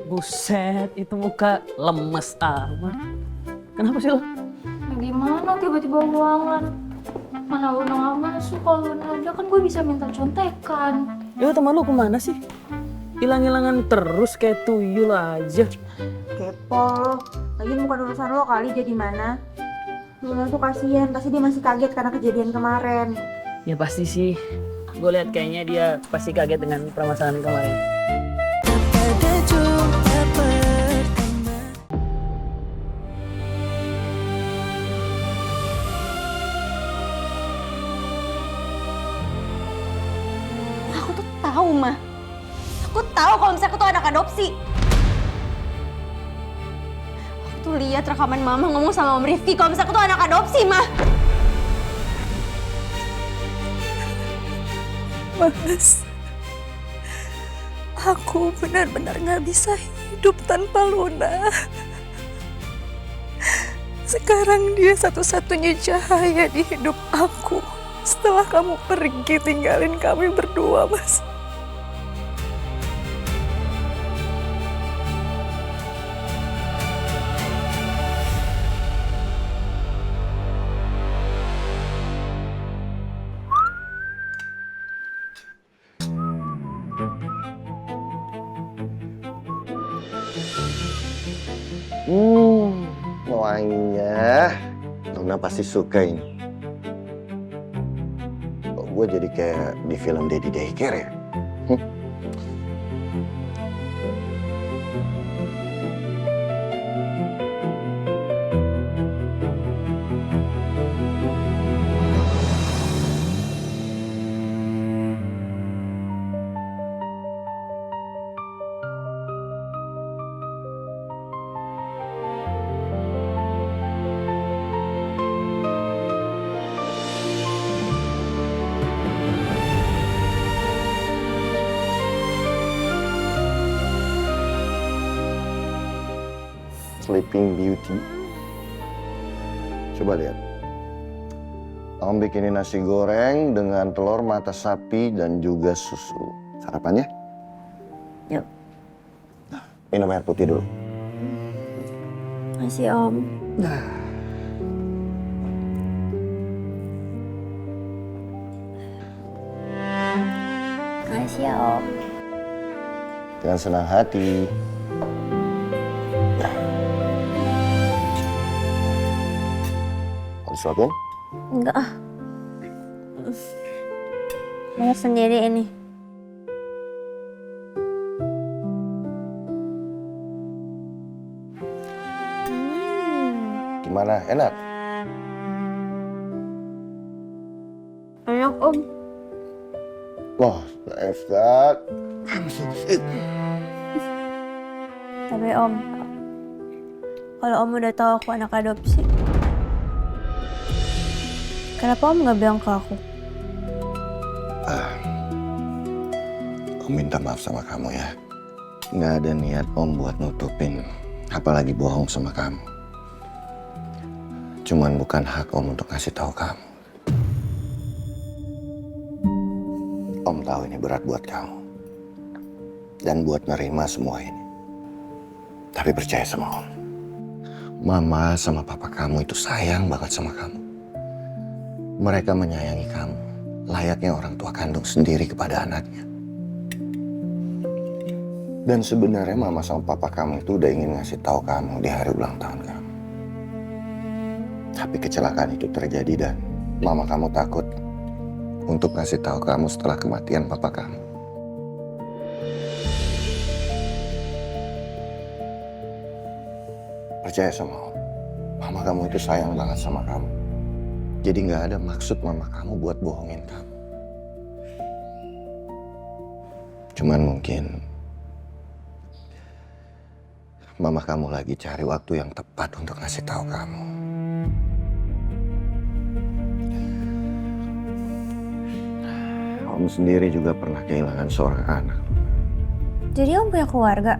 Buset, itu muka lemes amat. Kenapa sih lo? Gimana tiba-tiba uangan? Mana Luna gak masuk, kalau Luna ada kan gue bisa minta contekan. Ya teman lu kemana sih? Hilang-hilangan terus kayak tuyul aja. Kepo, lagi bukan urusan lo kali jadi mana. Luna tuh kasihan, pasti dia masih kaget karena kejadian kemarin. Ya pasti sih. Gue lihat kayaknya dia pasti kaget dengan permasalahan kemarin. Aku tuh tahu, Mah. Aku tahu kalau misalnya aku tuh anak adopsi. Aku tuh lihat rekaman Mama ngomong sama Om Rifki kalau misalnya aku tuh anak adopsi, Mah. Mas, aku benar-benar gak bisa hidup tanpa Luna. Sekarang dia satu-satunya cahaya di hidup aku. Setelah kamu pergi tinggalin kami berdua, Mas. Wanginya Luna pasti suka ini. Kok gue jadi kayak di film Daddy Daycare ya? Sleeping Beauty. Coba lihat. Om bikinin nasi goreng dengan telur mata sapi dan juga susu. Sarapannya? Yuk. Minum air putih dulu. Masih, Om. Makasih ya, Om. Dengan senang hati. Mau disuapin? Enggak ah. Mau sendiri ini. Gimana? Enak? Enak, Om. Wah, nice that. Tapi Om, kalau Om udah tahu aku anak adopsi, kenapa Om nggak bilang ke aku? Om minta maaf sama kamu ya. Nggak ada niat Om buat nutupin, apalagi bohong sama kamu. Cuman bukan hak Om untuk ngasih tahu kamu. Om tahu ini berat buat kamu. Dan buat nerima semua ini. Tapi percaya sama Om. Mama sama papa kamu itu sayang banget sama kamu. Mereka menyayangi kamu. Layaknya orang tua kandung sendiri kepada anaknya. Dan sebenarnya mama sama papa kamu itu udah ingin ngasih tahu kamu di hari ulang tahun kamu. Tapi kecelakaan itu terjadi dan mama kamu takut untuk ngasih tahu kamu setelah kematian papa kamu. Percaya sama Om. Mama kamu itu sayang banget sama kamu. Jadi nggak ada maksud mama kamu buat bohongin kamu. Cuman mungkin mama kamu lagi cari waktu yang tepat untuk ngasih tahu kamu. Om sendiri juga pernah kehilangan seorang anak. Jadi Om punya keluarga?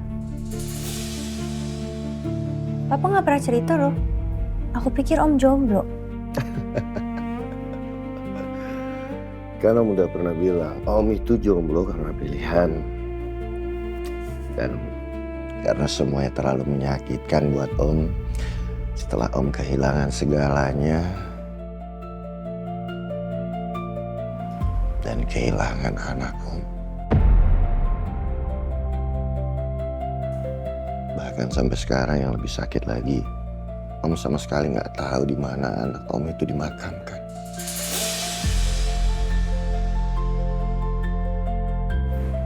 Papa nggak pernah cerita loh. Aku pikir Om jomblo. Kan Om udah pernah bilang, Om itu jomblo karena pilihan. Dan karena semuanya terlalu menyakitkan buat Om, setelah Om kehilangan segalanya dan kehilangan anak Om. Bahkan sampai sekarang yang lebih sakit lagi, Om sama sekali nggak tahu di mana anak Om itu dimakamkan.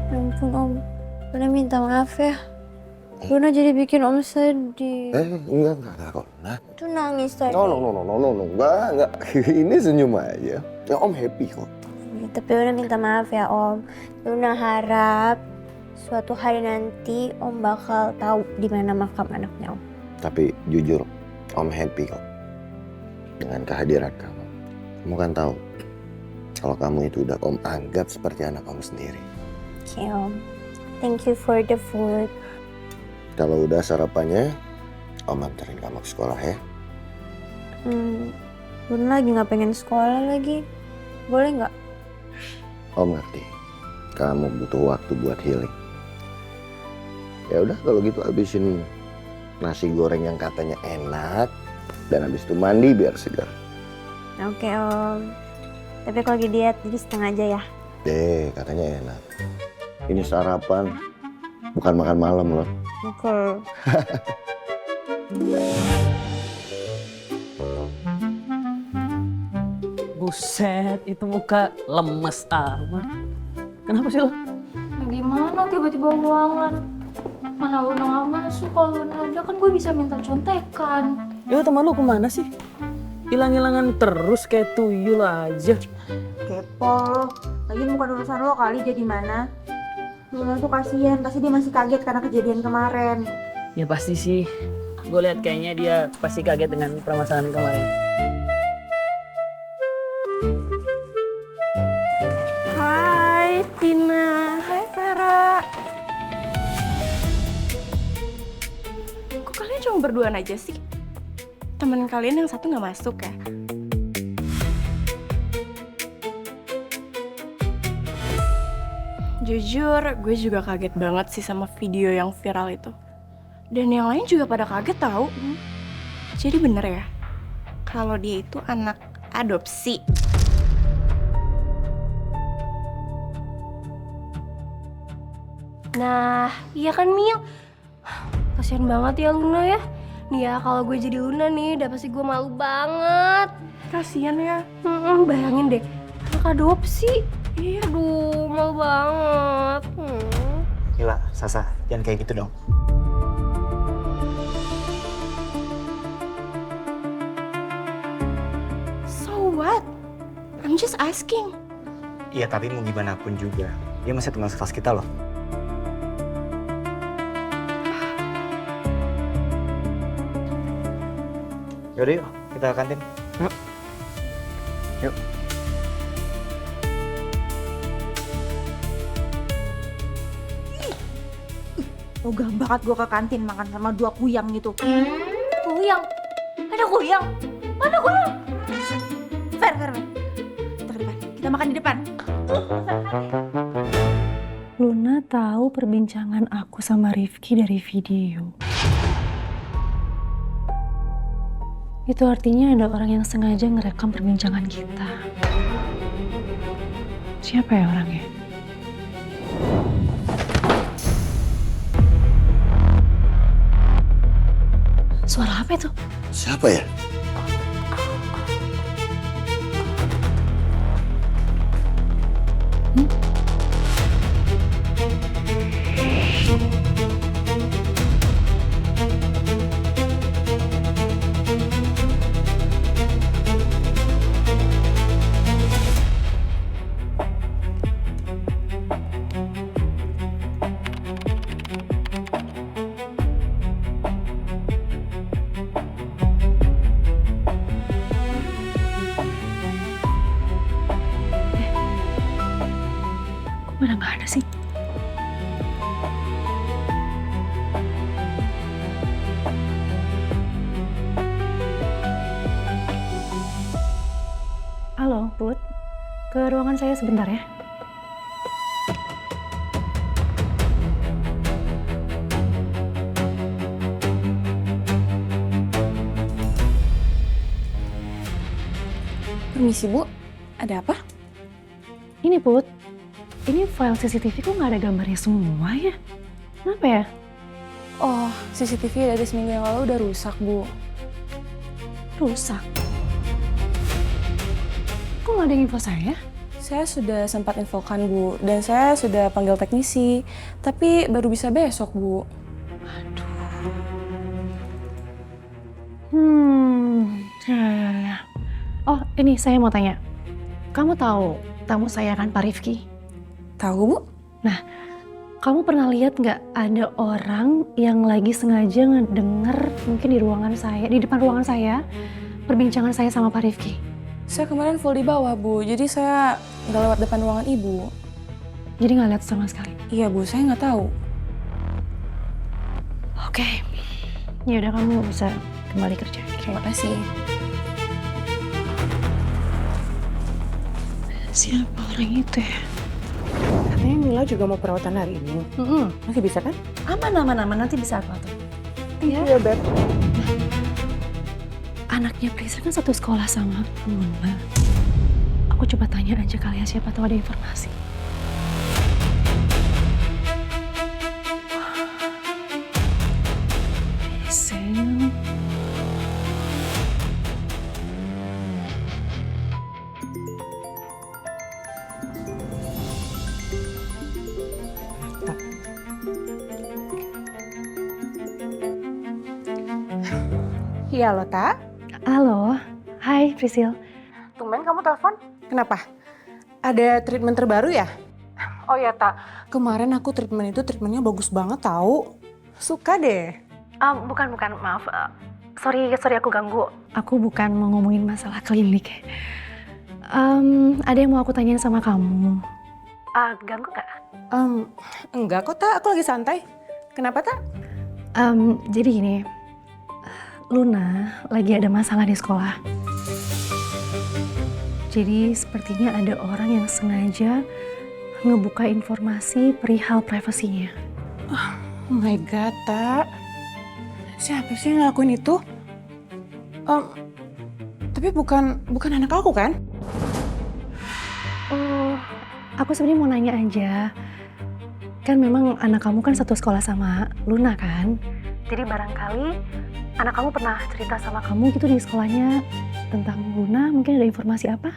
Ya ampun Om, Luna minta maaf ya. Luna jadi bikin Om sedih. Enggak kok. Nah, Itu nangis tadi. no, enggak. Ini senyum aja. Ya Om happy kok. Ya, tapi Luna minta maaf ya Om. Luna harap suatu hari nanti Om bakal tahu di mana makam anaknya Om. Tapi jujur, Om happy kok dengan kehadiran kamu. Kamu kan tahu kalau kamu itu udah Om anggap seperti anak Om sendiri. Oke Om, thank you for the food. Kalau udah sarapannya, Om anterin kamu ke sekolah ya. Luna lagi nggak pengen sekolah lagi. Boleh nggak? Om ngerti, kamu butuh waktu buat healing. Ya udah kalau gitu habisin nasi goreng yang katanya enak dan habis itu mandi biar segar. Oke Om. Tapi kalau lagi diet jadi setengah aja ya. Katanya enak. Ini sarapan, bukan makan malam loh. Oke. Buset, itu muka lemes amat. Kenapa sih lo? Gimana tiba-tiba banget? Mana Luna nggak masuk, kalau Luna ada kan gue bisa minta contekan. Ya teman lu kemana sih? Hilang-hilangan terus kayak tuyul aja. Kepo lo. Lagian bukan urusan lo kali jadi mana. Luna tuh kasihan, pasti dia masih kaget karena kejadian kemarin. Ya pasti sih. Gue lihat kayaknya dia pasti kaget dengan permasalahan kemarin. Hai Tina. Hai Vera. Kok kalian cuma berduaan aja sih? Temen kalian yang satu nggak masuk ya? Jujur, gue juga kaget banget sih sama video yang viral itu. Dan yang lain juga pada kaget tahu. Jadi bener ya, kalau dia itu anak adopsi. Nah, iya kan Mil? Kasian banget ya Luna ya. Nih ya, kalau gue jadi Luna nih, udah pasti gue malu banget. Kasian ya. Bayangin deh, anak adopsi. Iya, aduh, malu banget. Gila, Sasa, jangan kayak gitu dong. So what? I'm just asking. Iya, tapi mau gimana pun juga, dia masih teman sekelas kita loh. Yaudah yuk, kita ke kantin. Yuk. Ogah banget gue ke kantin makan sama dua kuyang gitu. Kuyang? Ada kuyang? Mana kuyang? Fer. Kita ke depan. Kita makan di depan. Luna tahu perbincangan aku sama Rifki dari video. Itu artinya ada orang yang sengaja ngerekam perbincangan kita. Siapa ya orangnya? Suara apa itu? Siapa ya? Mana nggak ada sih? Halo, Put. Ke ruangan saya sebentar ya. Permisi Bu, ada apa? Ini Put, ini file CCTV kok nggak ada gambarnya semua ya? Kenapa ya? Oh, CCTV dari seminggu yang lalu udah rusak Bu. Rusak. Kok nggak ada info saya? Saya sudah sempat infokan Bu, dan saya sudah panggil teknisi, tapi baru bisa besok Bu. Ya. Oh, ini saya mau tanya. Kamu tahu tamu saya kan Pak Rifki? Tahu Bu? Nah, kamu pernah lihat nggak ada orang yang lagi sengaja ngedenger mungkin di ruangan saya, di depan ruangan saya, perbincangan saya sama Pak Rifki? Saya kemarin full di bawah Bu, jadi saya nggak lewat depan ruangan Ibu. Jadi nggak lihat sama sekali? Iya Bu, saya nggak tahu. Oke. Ya udah, kamu bisa kembali kerja. Terima kasih. Siapa orang itu ya? Katanya Mila juga mau perawatan hari ini. Masih bisa kan? Aman. Nanti bisa aku atur. Iya, Beb. Anaknya Priscilla kan satu sekolah sama Luna. Aku coba tanya aja kali ya, siapa tahu ada informasi. Priscilla. Iya loh, Tak. Halo, hai Priscilla. Tumben kamu telepon. Kenapa? Ada treatment terbaru ya? Oh ya, Tak. Kemarin aku treatmentnya bagus banget tahu. Suka deh. Bukan, maaf. Sorry aku ganggu. Aku bukan mau ngomongin masalah klinik. Ada yang mau aku tanyain sama kamu. Ganggu nggak? Enggak kok, Tak. Aku lagi santai. Kenapa, Tak? Jadi gini, Luna lagi ada masalah di sekolah. Jadi sepertinya ada orang yang sengaja ngebuka informasi perihal privasinya. Oh my God, Tak. Siapa sih yang ngelakuin itu? Tapi bukan anak aku kan? Oh, aku sebenarnya mau nanya aja. Kan memang anak kamu kan satu sekolah sama Luna kan? Jadi barangkali anak kamu pernah cerita sama kamu gitu di sekolahnya tentang Luna, mungkin ada informasi apa?